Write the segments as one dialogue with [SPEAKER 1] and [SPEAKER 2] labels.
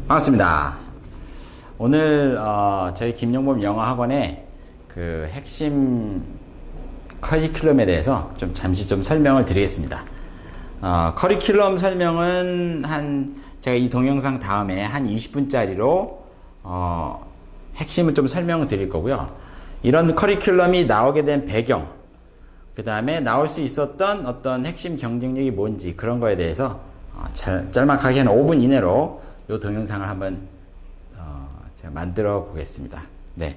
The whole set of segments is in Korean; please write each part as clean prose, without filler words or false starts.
[SPEAKER 1] 반갑습니다. 오늘 저희 김용범 영어학원의 그 핵심 커리큘럼에 대해서 잠시 설명을 드리겠습니다. 커리큘럼 설명은 제가 이 동영상 다음에 한 20분짜리로 핵심을 설명을 드릴 거고요. 이런 커리큘럼이 나오게 된 배경, 그 다음에 나올 수 있었던 어떤 핵심 경쟁력이 뭔지 그런 거에 대해서 짤막하게 한 5분 이내로 이 동영상을 한번 제가 만들어 보겠습니다. 네.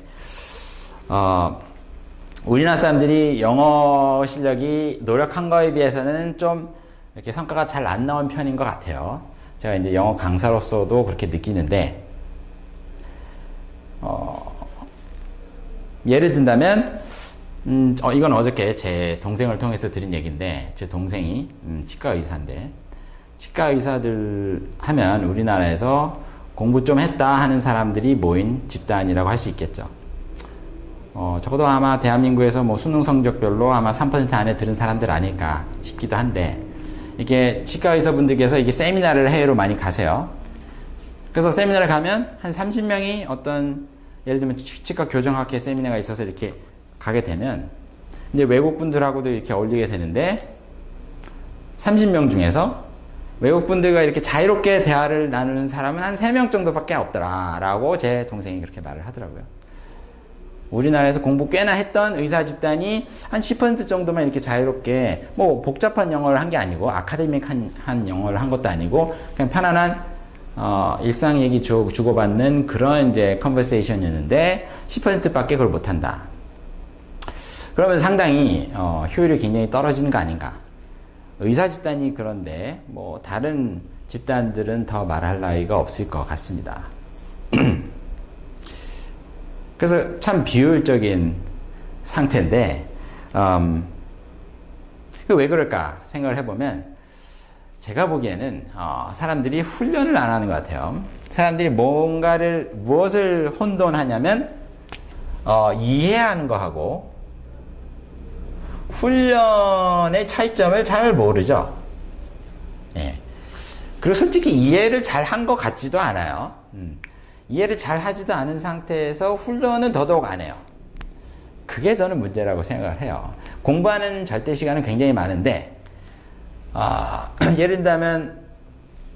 [SPEAKER 1] 우리나라 사람들이 영어 실력이 노력한 거에 비해서는 좀 이렇게 성과가 잘 안 나온 편인 것 같아요. 제가 이제 영어 강사로서도 그렇게 느끼는데, 예를 든다면, 이건 어저께 제 동생을 통해서 들은 얘기인데, 제 동생이 치과 의사인데, 치과 의사들 하면 우리나라에서 공부 좀 했다 하는 사람들이 모인 집단이라고 할 수 있겠죠. 적어도 아마 대한민국에서 수능 성적별로 아마 3% 안에 들은 사람들 아닐까 싶기도 한데, 이게 치과 의사분들께서 이게 세미나를 해외로 많이 가세요. 그래서 세미나를 가면 한 30명이 어떤, 예를 들면 치과 교정학회 세미나가 있어서 이렇게 가게 되면, 이제 외국 분들하고도 이렇게 어울리게 되는데, 30명 중에서 외국분들과 이렇게 자유롭게 대화를 나누는 사람은 한 3명 정도밖에 없더라라고 제 동생이 그렇게 말을 하더라고요. 우리나라에서 공부 꽤나 했던 의사 집단이 한 10% 정도만 이렇게 자유롭게, 복잡한 영어를 한 게 아니고 아카데믹한 영어를 한 것도 아니고 그냥 편안한 일상 얘기 주고받는 그런 이제 컨버세이션이었는데 10%밖에 그걸 못한다. 그러면 상당히 효율이 굉장히 떨어지는 거 아닌가. 의사 집단이 그런데 다른 집단들은 더 말할 나위가 없을 것 같습니다. 그래서 참 비효율적인 상태인데, 왜 그럴까 생각을 해보면, 제가 보기에는 사람들이 훈련을 안 하는 것 같아요. 사람들이 무엇을 혼돈하냐면 이해하는 거하고 훈련의 차이점을 잘 모르죠. 예. 그리고 솔직히 이해를 잘 한 것 같지도 않아요. 이해를 잘 하지도 않은 상태에서 훈련은 더더욱 안 해요. 그게 저는 문제라고 생각을 해요. 공부하는 절대 시간은 굉장히 많은데, 예를 들자면,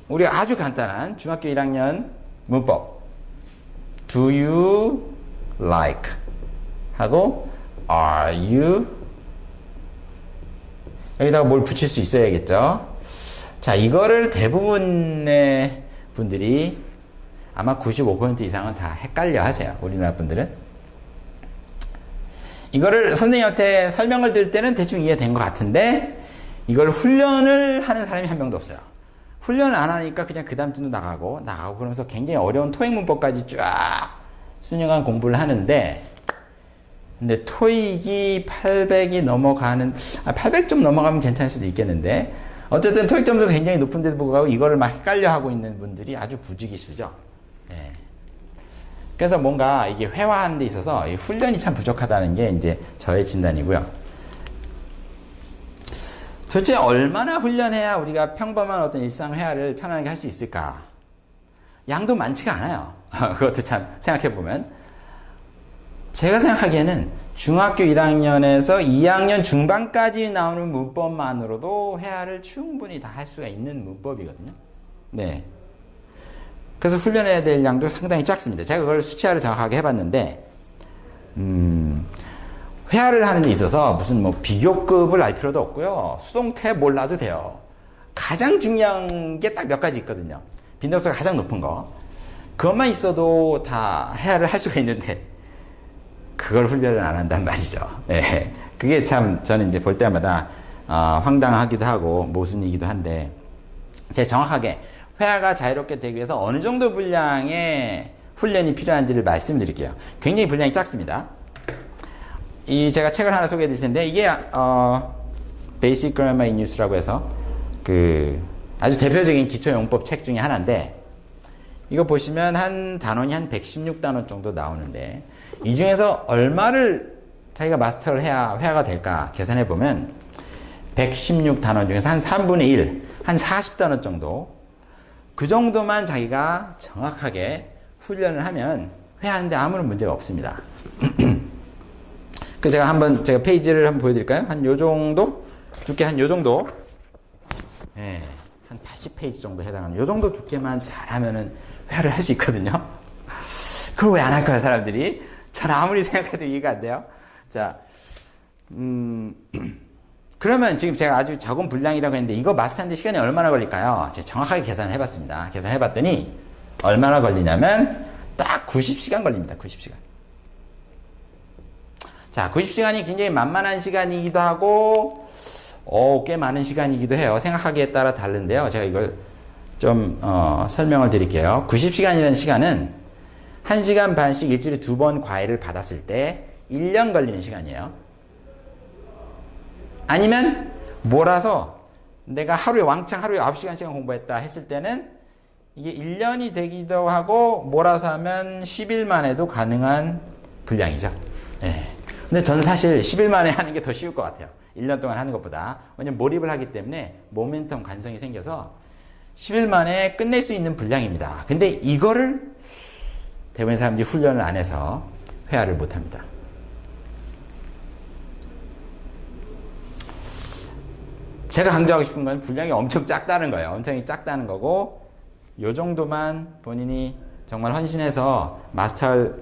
[SPEAKER 1] 우리가 아주 간단한 중학교 1학년 문법. Do you like? 하고, are you? 여기다가 뭘 붙일 수 있어야겠죠. 자, 이거를 대부분의 분들이 아마 95% 이상은 다 헷갈려 하세요. 우리나라 분들은. 이거를 선생님한테 설명을 드릴 때는 대충 이해된 것 같은데, 이걸 훈련을 하는 사람이 한 명도 없어요. 훈련을 안 하니까 그냥 그 다음 주도 나가고 그러면서 굉장히 어려운 토익 문법까지 쫙 수년간 공부를 하는데, 근데 토익이 800이 넘어가는, 800 좀 넘어가면 괜찮을 수도 있겠는데, 어쨌든 토익 점수가 굉장히 높은데도 불구하고 이거를 막 헷갈려 하고 있는 분들이 아주 부지기수죠. 네. 그래서 뭔가 이게 회화하는 데 있어서 이 훈련이 참 부족하다는 게 이제 저의 진단이고요. 도대체 얼마나 훈련해야 우리가 평범한 어떤 일상 회화를 편안하게 할 수 있을까? 양도 많지가 않아요. 그것도 참 생각해보면. 제가 생각하기에는 중학교 1학년에서 2학년 중반까지 나오는 문법만으로도 회화를 충분히 다 할 수가 있는 문법이거든요. 네. 그래서 훈련해야 될 양도 상당히 작습니다. 제가 그걸 수치화를 정확하게 해봤는데, 회화를 하는 데 있어서 무슨 비교급을 알 필요도 없고요. 수동태 몰라도 돼요. 가장 중요한 게 딱 몇 가지 있거든요. 빈도수가 가장 높은 거. 그것만 있어도 다 회화를 할 수가 있는데, 그걸 훈련을 안 한단 말이죠. 네. 그게 참 저는 이제 볼 때마다 황당하기도 하고 모순이기도 한데, 제가 정확하게 회화가 자유롭게 되기 위해서 어느 정도 분량의 훈련이 필요한지를 말씀드릴게요. 굉장히 분량이 작습니다. 제가 책을 하나 소개해 드릴 텐데, 이게 Basic Grammar in Use라고 해서 아주 대표적인 기초 용법 책 중에 하나인데, 이거 보시면 한 단원이 한 116단원 정도 나오는데, 이 중에서 얼마를 자기가 마스터를 해야 회화가 될까 계산해 보면 116단원 중에서 한 3분의 1, 한 40단원 정도 그 정도만 자기가 정확하게 훈련을 하면 회화하는데 아무런 문제가 없습니다. 그래서 제가 페이지를 한번 보여드릴까요? 한 요 정도? 두께 한 요 정도? 예, 한 80페이지 정도 해당하는 요 정도 두께만 잘하면은 회화를 할 수 있거든요. 그걸 왜 안 할까요, 사람들이? 전 아무리 생각해도 이해가 안 돼요. 자, 그러면 지금 제가 아주 적은 분량이라고 했는데 이거 마스터하는데 시간이 얼마나 걸릴까요? 제가 정확하게 계산을 해봤습니다. 계산해봤더니 얼마나 걸리냐면 딱 90시간 걸립니다. 90시간. 자, 90시간이 굉장히 만만한 시간이기도 하고 꽤 많은 시간이기도 해요. 생각하기에 따라 다른데요. 제가 이걸 좀 설명을 드릴게요. 90시간이라는 시간은 1시간 반씩 일주일에 2번 과외를 받았을 때 1년 걸리는 시간이에요. 아니면 몰아서 내가 왕창 하루에 9시간씩만 공부했다 했을 때는 이게 1년이 되기도 하고 몰아서 하면 10일 만에도 가능한 분량이죠. 네. 근데 저는 사실 10일 만에 하는 게 더 쉬울 것 같아요. 1년 동안 하는 것보다. 왜냐면 몰입을 하기 때문에 모멘텀 관성이 생겨서 10일 만에 끝낼 수 있는 분량입니다. 근데 이거를 대부분 사람들이 훈련을 안 해서 회화를 못 합니다. 제가 강조하고 싶은 건 분량이 엄청 작다는 거예요. 엄청 작다는 거고 요 정도만 본인이 정말 헌신해서 마스터할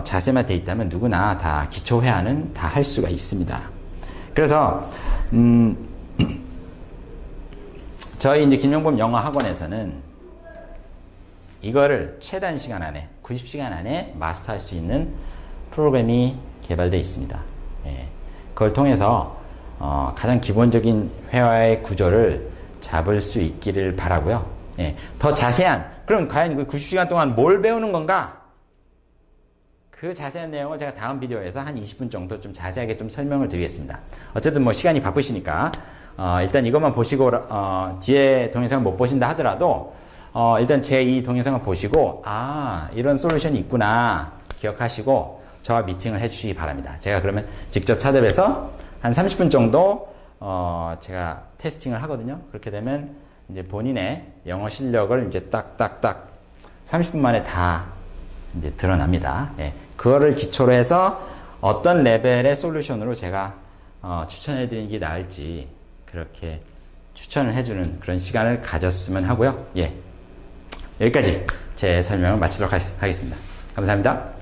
[SPEAKER 1] 자세만 돼 있다면 누구나 다 기초 회화는 다 할 수가 있습니다. 그래서 저희 이제 김용범 영어 학원에서는 이거를 최단 시간 안에 90시간 안에 마스터할 수 있는 프로그램이 개발되어 있습니다. 예. 그걸 통해서 가장 기본적인 회화의 구조를 잡을 수 있기를 바라고요. 예. 더 자세한 그럼 과연 그 90시간 동안 뭘 배우는 건가? 그 자세한 내용을 제가 다음 비디오에서 한 20분 정도 좀 자세하게 좀 설명을 드리겠습니다. 어쨌든 뭐 시간이 바쁘시니까 일단 이것만 보시고 뒤에 동영상을 못 보신다 하더라도 일단 제 이 동영상을 보시고 이런 솔루션이 있구나 기억하시고 저와 미팅을 해주시기 바랍니다. 제가 그러면 직접 찾아뵈서 한 30분 정도 제가 테스팅을 하거든요. 그렇게 되면 이제 본인의 영어 실력을 이제 딱딱딱 30분 만에 다 이제 드러납니다. 예. 그거를 기초로 해서 어떤 레벨의 솔루션으로 제가 추천해 드리는 게 나을지 그렇게 추천을 해주는 그런 시간을 가졌으면 하고요. 예. 여기까지 제 설명을 마치도록 하겠습니다. 감사합니다.